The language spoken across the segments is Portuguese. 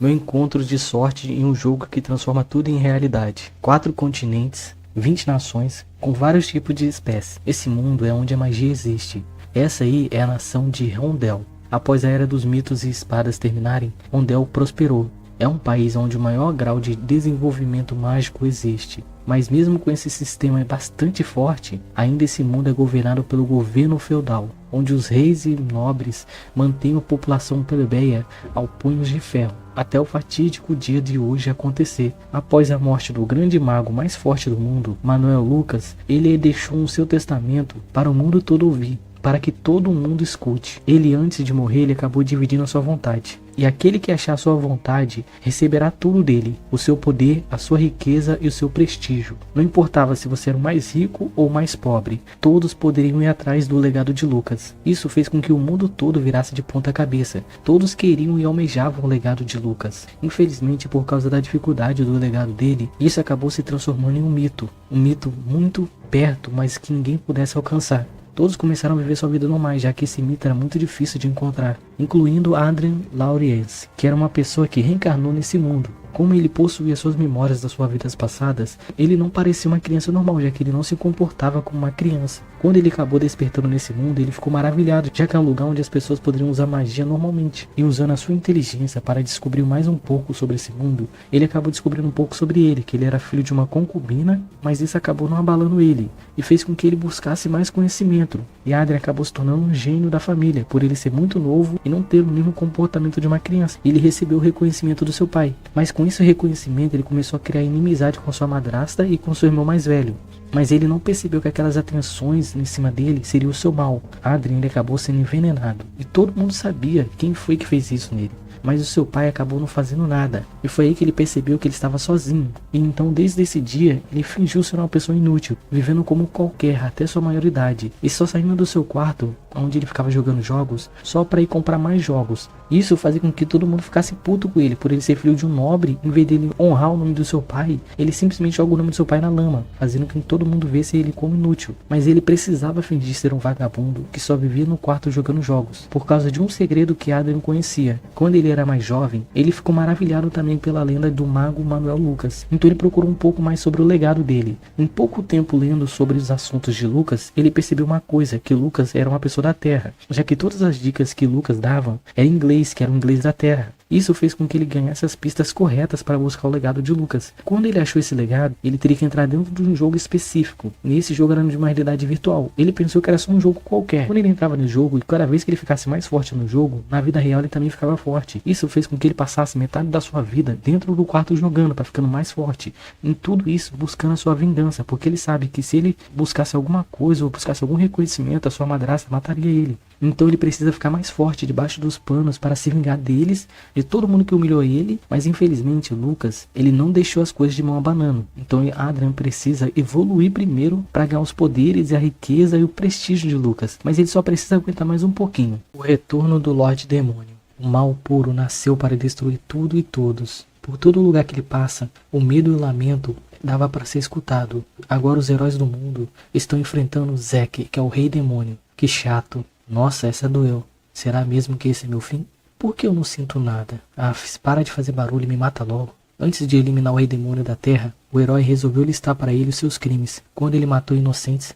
meu encontro de sorte em um jogo que transforma tudo em realidade. 4 continentes, 20 nações, com vários tipos de espécies. Esse mundo é onde a magia existe. Essa aí é a nação de Rondel. Após a Era dos Mitos e Espadas terminarem, Rondel prosperou. É um país onde o maior grau de desenvolvimento mágico existe. Mas mesmo com esse sistema bastante forte, ainda esse mundo é governado pelo governo feudal, onde os reis e nobres mantêm a população plebeia ao punhos de ferro, até o fatídico dia de hoje acontecer. Após a morte do grande mago mais forte do mundo, Manuel Lucas, ele deixou um seu testamento para o mundo todo ouvir, para que todo mundo escute. Ele, antes de morrer, ele acabou dividindo a sua vontade. E aquele que achar a sua vontade receberá tudo dele, o seu poder, a sua riqueza e o seu prestígio. Não importava se você era o mais rico ou o mais pobre, todos poderiam ir atrás do legado de Lucas. Isso fez com que o mundo todo virasse de ponta cabeça. Todos queriam e almejavam o legado de Lucas. Infelizmente, por causa da dificuldade do legado dele, isso acabou se transformando em um mito muito perto, mas que ninguém pudesse alcançar. Todos começaram a viver sua vida normais, já que esse mito era muito difícil de encontrar, incluindo Adrien Lauriens, que era uma pessoa que reencarnou nesse mundo. Como ele possuía suas memórias das suas vidas passadas, ele não parecia uma criança normal, já que ele não se comportava como uma criança. Quando ele acabou despertando nesse mundo, ele ficou maravilhado, já que é um lugar onde as pessoas poderiam usar magia normalmente. E usando a sua inteligência para descobrir mais um pouco sobre esse mundo, ele acabou descobrindo um pouco sobre ele, que ele era filho de uma concubina, mas isso acabou não abalando ele, e fez com que ele buscasse mais conhecimento. E Adrien acabou se tornando um gênio da família, por ele ser muito novo e não ter o mesmo comportamento de uma criança. Ele recebeu o reconhecimento do seu pai, mas com esse reconhecimento ele começou a criar inimizade com sua madrasta e com seu irmão mais velho. Mas ele não percebeu que aquelas atenções em cima dele seria o seu mal. Adrien acabou sendo envenenado, e todo mundo sabia quem foi que fez isso nele. Mas o seu pai acabou não fazendo nada, e foi aí que ele percebeu que ele estava sozinho. E então desde esse dia ele fingiu ser uma pessoa inútil, vivendo como qualquer até sua maioridade, e só saindo do seu quarto, onde ele ficava jogando jogos, só para ir comprar mais jogos. Isso fazia com que todo mundo ficasse puto com ele, por ele ser filho de um nobre. Em vez dele honrar o nome do seu pai, ele simplesmente joga o nome do seu pai na lama, fazendo com que todo mundo visse ele como inútil. Mas ele precisava fingir ser um vagabundo que só vivia no quarto jogando jogos, por causa de um segredo que Adrien conhecia. Quando ele era mais jovem, ele ficou maravilhado também pela lenda do mago Manuel Lucas. Então ele procurou um pouco mais sobre o legado dele. Em pouco tempo lendo sobre os assuntos de Lucas, ele percebeu uma coisa, que Lucas era uma pessoa da Terra, já que todas as dicas que Lucas dava eram em inglês, que era o inglês da Terra. Isso fez com que ele ganhasse as pistas corretas para buscar o legado de Lucas. Quando ele achou esse legado, ele teria que entrar dentro de um jogo específico. E esse jogo era de uma realidade virtual. Ele pensou que era só um jogo qualquer. Quando ele entrava no jogo, e cada vez que ele ficasse mais forte no jogo, na vida real ele também ficava forte. Isso fez com que ele passasse metade da sua vida dentro do quarto jogando, para ficando mais forte. Em tudo isso, buscando a sua vingança, porque ele sabe que se ele buscasse alguma coisa ou buscasse algum reconhecimento, a sua madrasta mataria ele. Então ele precisa ficar mais forte debaixo dos panos para se vingar deles, de todo mundo que humilhou ele. Mas infelizmente Lucas, ele não deixou as coisas de mão abanando. Então Adrien precisa evoluir primeiro para ganhar os poderes e a riqueza e o prestígio de Lucas. Mas ele só precisa aguentar mais um pouquinho. O retorno do Lorde Demônio. O mal puro nasceu para destruir tudo e todos. Por todo lugar que ele passa, o medo e o lamento dava para ser escutado. Agora os heróis do mundo estão enfrentando Zack, que é o Rei Demônio. Que chato. Nossa, essa doeu. Será mesmo que esse é meu fim? Por que eu não sinto nada? Para de fazer barulho e me mata logo. Antes de eliminar o Rei Demônio da Terra, o herói resolveu listar para ele os seus crimes. Quando ele matou inocentes,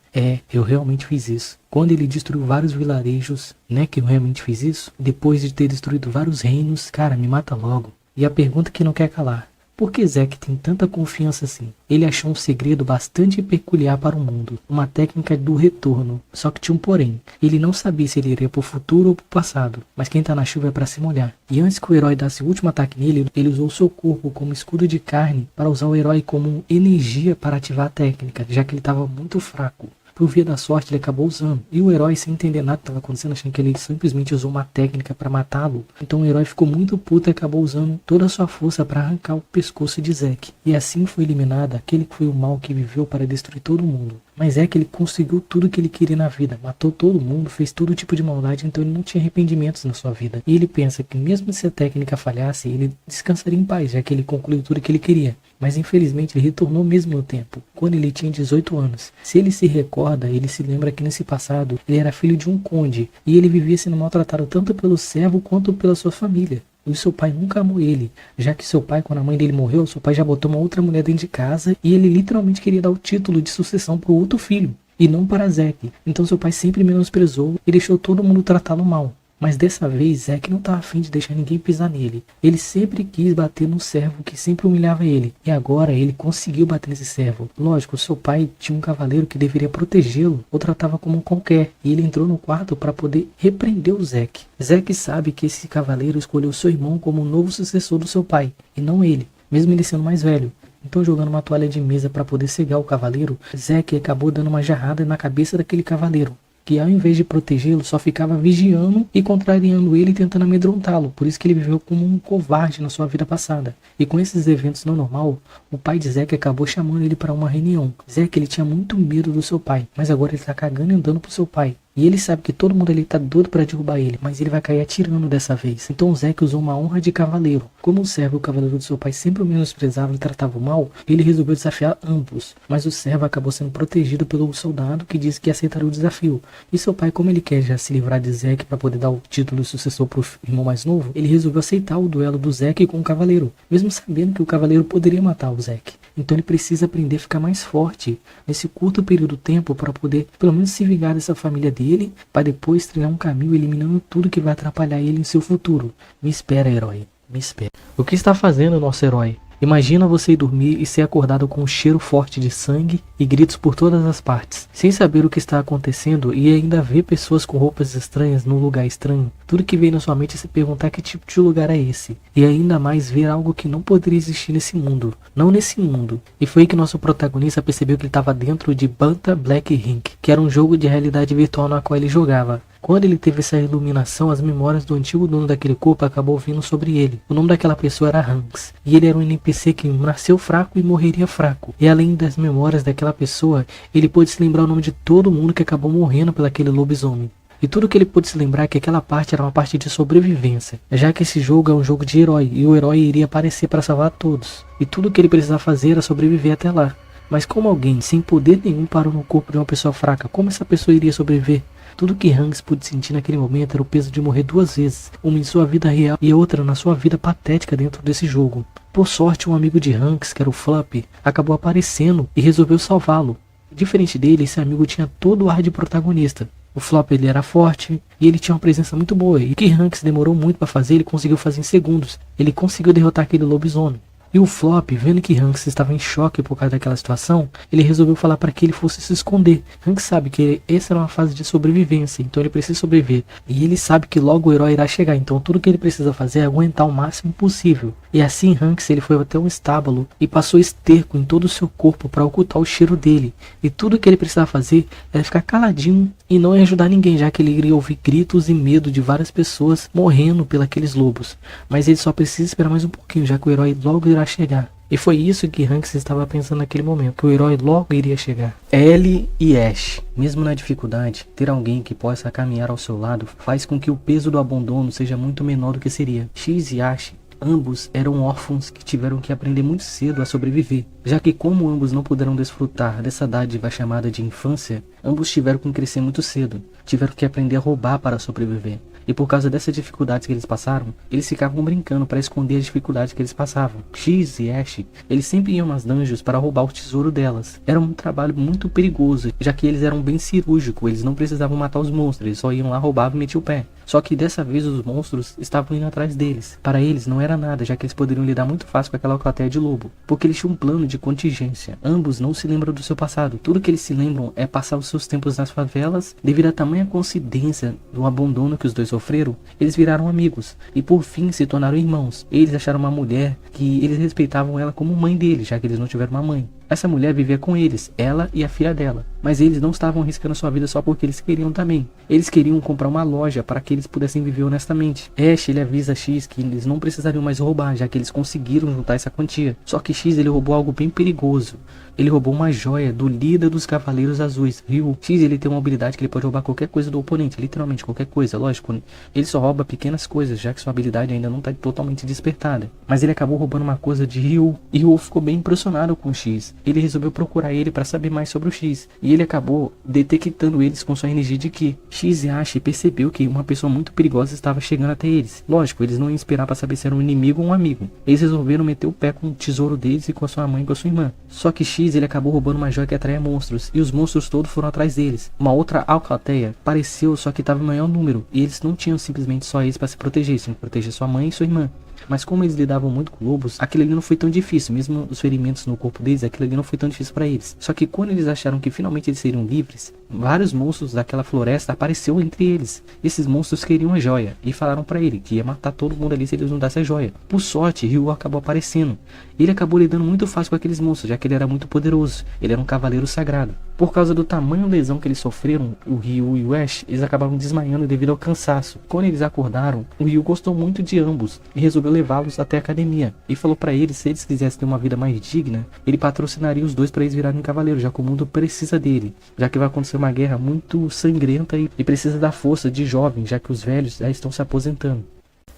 eu realmente fiz isso. Quando ele destruiu vários vilarejos, que eu realmente fiz isso. Depois de ter destruído vários reinos, cara, me mata logo. E a pergunta que não quer calar. Por que Zack tem tanta confiança assim? Ele achou um segredo bastante peculiar para o mundo, uma técnica do retorno, só que tinha um porém. Ele não sabia se ele iria para o futuro ou para o passado, mas quem tá na chuva é para se molhar. E antes que o herói desse o último ataque nele, ele usou seu corpo como escudo de carne para usar o herói como energia para ativar a técnica, já que ele estava muito fraco. Por via da sorte ele acabou usando, e o herói sem entender nada que estava acontecendo, achando que ele simplesmente usou uma técnica para matá-lo. Então o herói ficou muito puto e acabou usando toda a sua força para arrancar o pescoço de Zack. E assim foi eliminado aquele que foi o mal que viveu para destruir todo mundo. Mas é que ele conseguiu tudo que ele queria na vida, matou todo mundo, fez todo tipo de maldade, então ele não tinha arrependimentos na sua vida. E ele pensa que mesmo se a técnica falhasse, ele descansaria em paz, já que ele concluiu tudo que ele queria. Mas infelizmente ele retornou mesmo no tempo, quando ele tinha 18 anos. Se ele se recorda, ele se lembra que nesse passado ele era filho de um conde, e ele vivia sendo maltratado tanto pelo servo quanto pela sua família. E seu pai nunca amou ele, já que seu pai, quando a mãe dele morreu, seu pai já botou uma outra mulher dentro de casa e ele literalmente queria dar o título de sucessão pro outro filho, e não para Zack. Então seu pai sempre menosprezou e deixou todo mundo tratá-lo mal. Mas dessa vez, Zack não estava afim de deixar ninguém pisar nele. Ele sempre quis bater no servo que sempre humilhava ele. E agora ele conseguiu bater nesse servo. Lógico, seu pai tinha um cavaleiro que deveria protegê-lo, ou tratava como qualquer. E ele entrou no quarto para poder repreender o Zack. Zack sabe que esse cavaleiro escolheu seu irmão como o novo sucessor do seu pai, e não ele, mesmo ele sendo mais velho. Então, jogando uma toalha de mesa para poder cegar o cavaleiro, Zack acabou dando uma jarrada na cabeça daquele cavaleiro, que ao invés de protegê-lo, só ficava vigiando e contrariando ele e tentando amedrontá-lo. Por isso que ele viveu como um covarde na sua vida passada. E com esses eventos não normal, o pai de Zack acabou chamando ele para uma reunião. Zack, ele tinha muito medo do seu pai, mas agora ele tá cagando e andando pro seu pai. E ele sabe que todo mundo ali tá doido para derrubar ele, mas ele vai cair atirando dessa vez. Então o Zack usou uma honra de cavaleiro. Como o servo e o cavaleiro do seu pai sempre o menosprezavam e tratavam mal, ele resolveu desafiar ambos. Mas o servo acabou sendo protegido pelo soldado que disse que aceitaria o desafio. E seu pai, como ele quer já se livrar de Zack para poder dar o título de sucessor pro irmão mais novo, ele resolveu aceitar o duelo do Zack com o cavaleiro, mesmo sabendo que o cavaleiro poderia matar o Zack. Então ele precisa aprender a ficar mais forte nesse curto período de tempo para poder pelo menos se vingar dessa família dele, para depois trilhar um caminho eliminando tudo que vai atrapalhar ele em seu futuro. Me espera, herói, me espera. O que está fazendo o nosso herói? Imagina você ir dormir e ser acordado com um cheiro forte de sangue e gritos por todas as partes, sem saber o que está acontecendo e ainda ver pessoas com roupas estranhas num lugar estranho. Tudo que vem na sua mente é se perguntar que tipo de lugar é esse, e ainda mais ver algo que não poderia existir nesse mundo, não nesse mundo. E foi aí que nosso protagonista percebeu que ele estava dentro de Banta Black Ink, que era um jogo de realidade virtual na qual ele jogava. Quando ele teve essa iluminação, as memórias do antigo dono daquele corpo acabou vindo sobre ele. O nome daquela pessoa era Hanks, e ele era um NPC que nasceu fraco e morreria fraco. E além das memórias daquela pessoa, ele pôde se lembrar o nome de todo mundo que acabou morrendo pelo aquele lobisomem. E tudo que ele pôde se lembrar é que aquela parte era uma parte de sobrevivência, já que esse jogo é um jogo de herói, e o herói iria aparecer para salvar todos. E tudo que ele precisava fazer era sobreviver até lá. Mas como alguém sem poder nenhum parou no corpo de uma pessoa fraca, como essa pessoa iria sobreviver? Tudo que Hanks pôde sentir naquele momento era o peso de morrer duas vezes, uma em sua vida real e outra na sua vida patética dentro desse jogo. Por sorte, um amigo de Hanks, que era o Flop, acabou aparecendo e resolveu salvá-lo. Diferente dele, esse amigo tinha todo o ar de protagonista. O Flop, ele era forte e ele tinha uma presença muito boa, e o que Hanks demorou muito para fazer, ele conseguiu fazer em segundos. Ele conseguiu derrotar aquele lobisomem. E o Flop, vendo que Hanks estava em choque por causa daquela situação, ele resolveu falar para que ele fosse se esconder. Hanks sabe que essa era uma fase de sobrevivência, então ele precisa sobreviver. E ele sabe que logo o herói irá chegar, então tudo que ele precisa fazer é aguentar o máximo possível. E assim Hanks, ele foi até um estábulo e passou esterco em todo o seu corpo para ocultar o cheiro dele. E tudo que ele precisava fazer era ficar caladinho e não ajudar ninguém, já que ele iria ouvir gritos e medo de várias pessoas morrendo pelos lobos. Mas ele só precisa esperar mais um pouquinho, já que o herói logo irá chegar. E foi isso que Hanks estava pensando naquele momento, que o herói logo iria chegar. Ellie e Ash, mesmo na dificuldade, ter alguém que possa caminhar ao seu lado faz com que o peso do abandono seja muito menor do que seria. X e Ash, ambos eram órfãos que tiveram que aprender muito cedo a sobreviver, já que como ambos não puderam desfrutar dessa dádiva chamada de infância, ambos tiveram que crescer muito cedo, tiveram que aprender a roubar para sobreviver. E por causa dessas dificuldades que eles passaram, eles ficavam brincando para esconder as dificuldades que eles passavam. X e Ash, eles sempre iam nas dungeons para roubar o tesouro delas. Era um trabalho muito perigoso, já que eles eram bem cirúrgicos, eles não precisavam matar os monstros, eles só iam lá, roubavam e metiam o pé. Só que dessa vez os monstros estavam indo atrás deles. Para eles não era nada, já que eles poderiam lidar muito fácil com aquela alcateia de lobo, porque eles tinham um plano de contingência. Ambos não se lembram do seu passado, tudo que eles se lembram é passar os seus tempos nas favelas. Devido a tamanha coincidência do abandono que os dois sofreram, eles viraram amigos e por fim se tornaram irmãos. Eles acharam uma mulher que eles respeitavam ela como mãe deles, já que eles não tiveram uma mãe. Essa mulher vivia com eles, ela e a filha dela. Mas eles não estavam arriscando sua vida só porque eles queriam também. Eles queriam comprar uma loja para que eles pudessem viver honestamente. Ash, ele avisa X que eles não precisariam mais roubar, já que eles conseguiram juntar essa quantia. Só que X, ele roubou algo bem perigoso. Ele roubou uma joia do líder dos Cavaleiros Azuis, Ryu. X, ele tem uma habilidade que ele pode roubar qualquer coisa do oponente, literalmente qualquer coisa, lógico. Ele só rouba pequenas coisas, já que sua habilidade ainda não está totalmente despertada. Mas ele acabou roubando uma coisa de Ryu, e Ryu ficou bem impressionado com X. ele resolveu procurar ele para saber mais sobre o X, e ele acabou detectando eles com sua energia de Ki. X e Ash percebeu que uma pessoa muito perigosa estava chegando até eles. Lógico, eles não iam esperar para saber se era um inimigo ou um amigo. Eles resolveram meter o pé com o tesouro deles e com a sua mãe e com a sua irmã. Só que X, ele acabou roubando uma joia que atraía monstros, e os monstros todos foram atrás deles. Uma outra alcateia apareceu, só que estava em maior número, e eles não tinham simplesmente só eles para se proteger, tinham que proteger sua mãe e sua irmã. Mas como eles lidavam muito com lobos, aquilo ali não foi tão difícil, mesmo os ferimentos no corpo deles, aquilo ali não foi tão difícil para eles. Só que quando eles acharam que finalmente eles seriam livres, vários monstros daquela floresta apareceu entre eles. Esses monstros queriam a joia e falaram para ele que ia matar todo mundo ali se eles não dessem a joia. Por sorte, Ryu acabou aparecendo. Ele acabou lidando muito fácil com aqueles monstros, já que ele era muito poderoso. Ele era um cavaleiro sagrado. Por causa do tamanho lesão que eles sofreram, o Ryu e o Ash, eles acabaram desmaiando devido ao cansaço. Quando eles acordaram, o Ryu gostou muito de ambos e resolveu levá-los até a academia. E falou para eles, se eles quisessem ter uma vida mais digna, ele patrocinaria os dois para eles virarem cavaleiros, já que o mundo precisa dele. Já que vai acontecer uma guerra muito sangrenta e precisa da força de jovens, já que os velhos já estão se aposentando.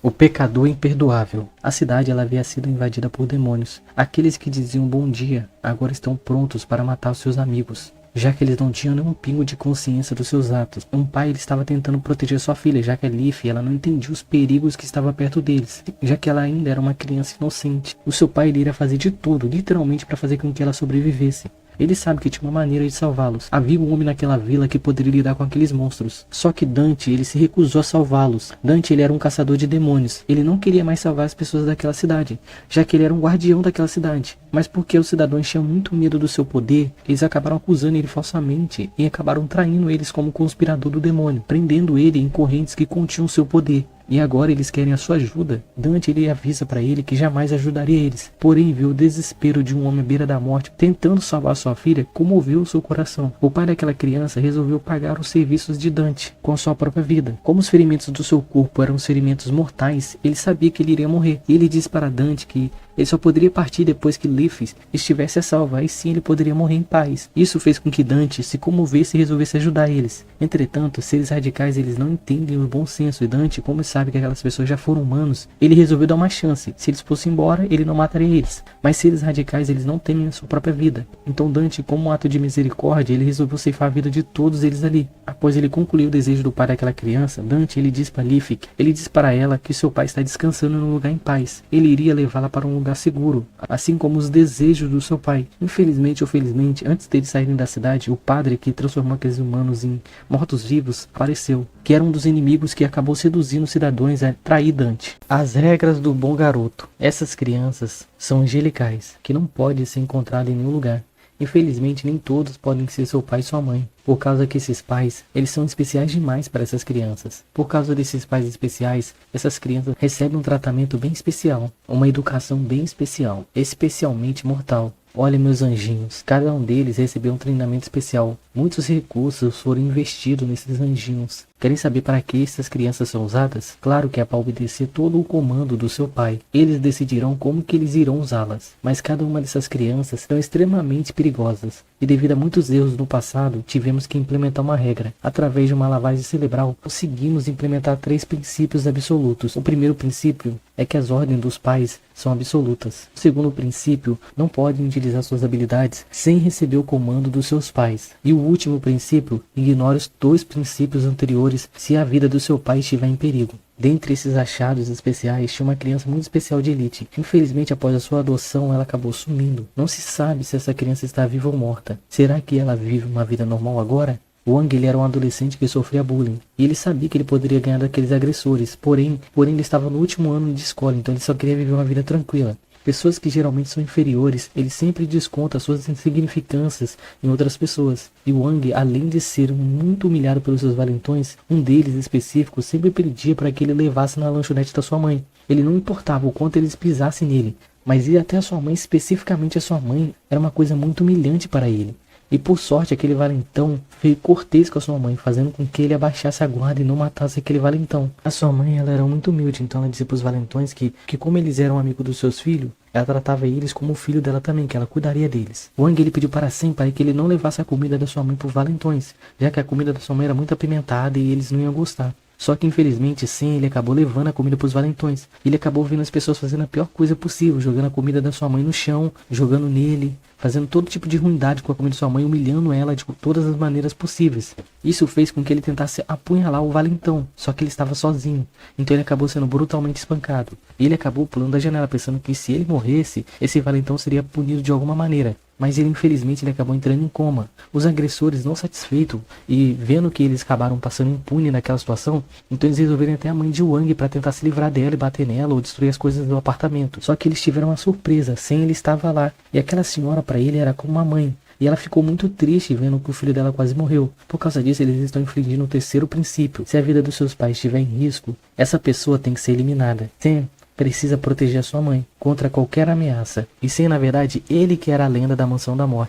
O pecador imperdoável. A cidade ela havia sido invadida por demônios. Aqueles que diziam bom dia agora estão prontos para matar os seus amigos, já que eles não tinham nenhum pingo de consciência dos seus atos. Um pai ele estava tentando proteger sua filha, já que a Leaf ela não entendia os perigos que estavam perto deles, já que ela ainda era uma criança inocente. O seu pai ele iria fazer de tudo, literalmente, para fazer com que ela sobrevivesse. Ele sabe que tinha uma maneira de salvá-los. Havia um homem naquela vila que poderia lidar com aqueles monstros. Só que Dante, ele se recusou a salvá-los. Dante, ele era um caçador de demônios. Ele não queria mais salvar as pessoas daquela cidade, já que ele era um guardião daquela cidade. Mas porque os cidadãos tinham muito medo do seu poder, eles acabaram acusando ele falsamente e acabaram traindo eles como conspirador do demônio, prendendo ele em correntes que continham seu poder. E agora eles querem a sua ajuda. Dante ele avisa para ele que jamais ajudaria eles. Porém, viu o desespero de um homem à beira da morte tentando salvar sua filha, comoveu o seu coração. O pai daquela criança resolveu pagar os serviços de Dante com a sua própria vida. Como os ferimentos do seu corpo eram ferimentos mortais, ele sabia que ele iria morrer. E ele disse para Dante que ele só poderia partir depois que Leaf estivesse a salvo, aí sim ele poderia morrer em paz. Isso fez com que Dante se comovesse e resolvesse ajudar eles. Entretanto, seres radicais eles não entendem o bom senso, e Dante, como sabe que aquelas pessoas já foram humanos, ele resolveu dar uma chance. Se eles fossem embora, ele não mataria eles. Mas seres radicais eles não temem a sua própria vida. Então Dante, como um ato de misericórdia, ele resolveu ceifar a vida de todos eles ali. Após ele concluir o desejo do pai daquela criança, Dante ele diz para Leaf, ele diz para ela que seu pai está descansando num lugar em paz. Ele iria levá-la para um lugar seguro, assim como os desejos do seu pai. Infelizmente ou felizmente, antes deles saírem da cidade, o padre que transformou aqueles humanos em mortos-vivos apareceu, que era um dos inimigos que acabou seduzindo os cidadãos a trair Dante. As regras do bom garoto. Essas crianças são angelicais, que não podem ser encontradas em nenhum lugar. Infelizmente, nem todos podem ser seu pai e sua mãe, por causa que esses pais, eles são especiais demais para essas crianças. Por causa desses pais especiais, essas crianças recebem um tratamento bem especial, uma educação bem especial, especialmente mortal. Olha, meus anjinhos, cada um deles recebeu um treinamento especial. Muitos recursos foram investidos nesses anjinhos. Querem saber para que essas crianças são usadas? Claro que é para obedecer todo o comando do seu pai. Eles decidirão como que eles irão usá-las. Mas cada uma dessas crianças são extremamente perigosas. E devido a muitos erros no passado, tivemos que implementar uma regra. Através de uma lavagem cerebral, conseguimos implementar 3 princípios absolutos. O primeiro princípio é que as ordens dos pais são absolutas. O segundo princípio, não podem utilizar suas habilidades sem receber o comando dos seus pais. E o último princípio, ignore os 2 princípios anteriores se a vida do seu pai estiver em perigo. Dentre esses achados especiais, tinha uma criança muito especial de elite. Infelizmente, após a sua adoção, ela acabou sumindo. Não se sabe se essa criança está viva ou morta. Será que ela vive uma vida normal agora? Wang ele era um adolescente que sofria bullying, e ele sabia que ele poderia ganhar daqueles agressores, porém ele estava no último ano de escola, então ele só queria viver uma vida tranquila. Pessoas que geralmente são inferiores, ele sempre desconta suas insignificâncias em outras pessoas. E Wang, além de ser muito humilhado pelos seus valentões, um deles específico sempre pedia para que ele levasse na lanchonete da sua mãe. Ele não importava o quanto eles pisassem nele, mas ir até a sua mãe, especificamente a sua mãe, era uma coisa muito humilhante para ele. E por sorte aquele valentão veio cortês com a sua mãe, fazendo com que ele abaixasse a guarda e não matasse aquele valentão. A sua mãe ela era muito humilde, então ela dizia para os valentões que como eles eram amigos dos seus filhos, ela tratava eles como o filho dela também, que ela cuidaria deles. Wang ele pediu para Sen para que ele não levasse a comida da sua mãe para os valentões, já que a comida da sua mãe era muito apimentada e eles não iam gostar. Só que infelizmente Sam, ele acabou levando a comida pros valentões. Ele acabou vendo as pessoas fazendo a pior coisa possível, jogando a comida da sua mãe no chão, jogando nele, fazendo todo tipo de ruindade com a comida da sua mãe, humilhando ela de todas as maneiras possíveis. Isso fez com que ele tentasse apunhalar o valentão, só que ele estava sozinho. Então ele acabou sendo brutalmente espancado. Ele acabou pulando da janela, pensando que se ele morresse, esse valentão seria punido de alguma maneira. Mas ele, infelizmente, ele acabou entrando em coma. Os agressores, não satisfeitos e vendo que eles acabaram passando impune naquela situação, então eles resolveram até a mãe de Wang para tentar se livrar dela e bater nela ou destruir as coisas do apartamento. Só que eles tiveram uma surpresa, Sam, ele estava lá. E aquela senhora para ele era como uma mãe. E ela ficou muito triste vendo que o filho dela quase morreu. Por causa disso, eles estão infringindo o terceiro princípio. Se a vida dos seus pais estiver em risco, essa pessoa tem que ser eliminada. Sam precisa proteger a sua mãe contra qualquer ameaça. E Sam, na verdade, ele que era a lenda da Mansão da Morte.